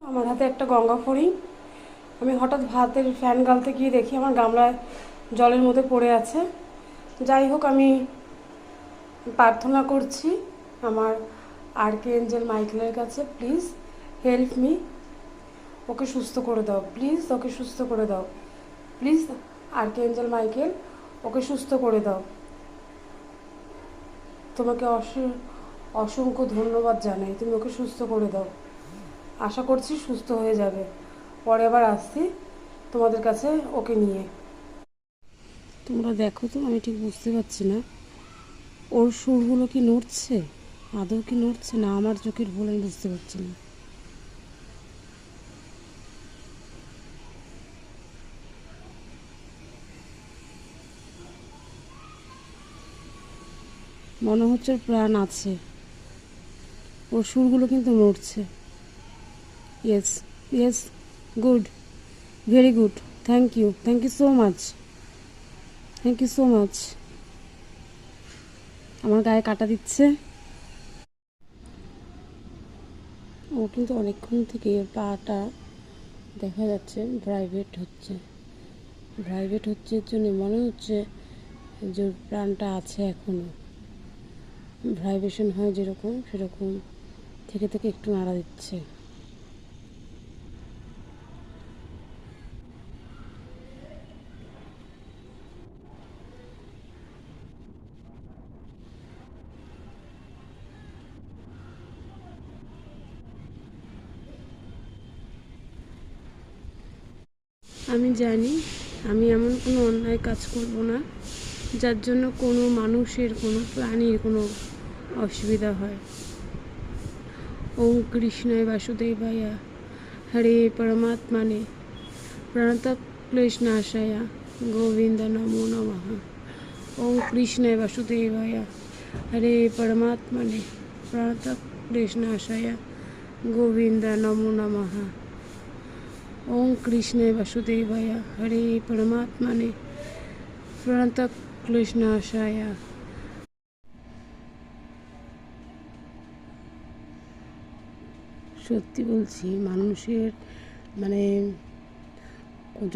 আমার হাতে একটা গঙ্গা ফড়িং। আমি হঠাৎ ভাতের ফ্যান গালতে গিয়ে দেখি আমার গামলায় জলের মধ্যে পড়ে আছে। যাই হোক, আমি প্রার্থনা করছি আমার আর্কএঞ্জেল মাইকেলের কাছে, প্লিজ হেল্প মি, ওকে সুস্থ করে দাও, প্লিজ ওকে সুস্থ করে দাও, প্লিজ আর্কএঞ্জেল মাইকেল ওকে সুস্থ করে দাও। তোমাকে অসংখ্য ধন্যবাদ জানাই, তুমি ওকে সুস্থ করে দাও। আশা করছি সুস্থ হয়ে যাবে। পরে আবার আসছি তোমাদের কাছে ওকে নিয়ে। তোমরা দেখো তো, আমি ঠিক বুঝতে পারছি না ওর সুরগুলো কি নড়ছে, আদৌ কি নড়ছে না আমার চোখের ভুল, আমি বুঝতে পারছি না। মনে হচ্ছে ওর প্রাণ আছে, ওর সুরগুলো কিন্তু নড়ছে। Yes, yes, good, very good, thank you, thank you so much, thank you so much. আমার গায়ে কাটা দিচ্ছে। ও কিন্তু অনেকক্ষণ থেকে ওর পাটা দেখা যাচ্ছে প্রাইভেট হচ্ছে, প্রাইভেট হচ্ছে, এর জন্য মনে হচ্ছে যে ওর প্রাণটা আছে এখনও। ভাইব্রেশন হয় যেরকম, সেরকম থেকে থেকে একটু নাড়া দিচ্ছে। আমি জানি আমি এমন কোনো অন্যায় কাজ করব না যার জন্য কোনো মানুষের, কোনো প্রাণীর কোনো অসুবিধা হয়। ওম কৃষ্ণায় বাসুদেবায়া, হরে পরমাত্মানে প্রণত ক্লেশনাশায়া, গোবিন্দ নমো নমঃ। ওম কৃষ্ণায় বাসুদেবায়া, হরে পরমাত্মানে প্রণত ক্লেশনাশায়া, গোবিন্দ নমো নমঃ। ওম কৃষ্ণায় বাসুদেবায়া, হরে পরমাত্মানে প্রণত ক্লেশনাশায়া। সত্যি বলছি, মানুষের মানে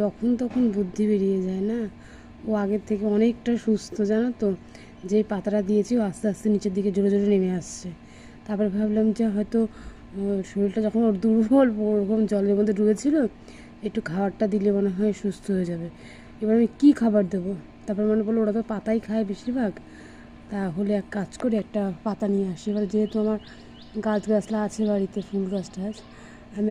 যখন তখন বুদ্ধি বেরিয়ে যায় না। ও আগের থেকে অনেকটা সুস্থ, জানো তো। যেই পাতাটা দিয়েছি ও আস্তে আস্তে নিচের দিকে জোরে জোরে নেমে আসছে। তারপরে ভাবলাম যে হয়তো শরীরটা যখন ওর দুর্বল, ওরকম জলের মধ্যে ডুবেছিল, একটু খাবারটা দিলে মনে হয় সুস্থ হয়ে যাবে। এবার আমি কী খাবার দেবো? তারপর মনে পড়লো ওরা তো পাতাই খায় বেশিরভাগ, তাহলে এক কাজ করে একটা পাতা নিয়ে আসি। এবার যেহেতু আমার গাছগাছলা আছে বাড়িতে, ফুল গাছ টাছ,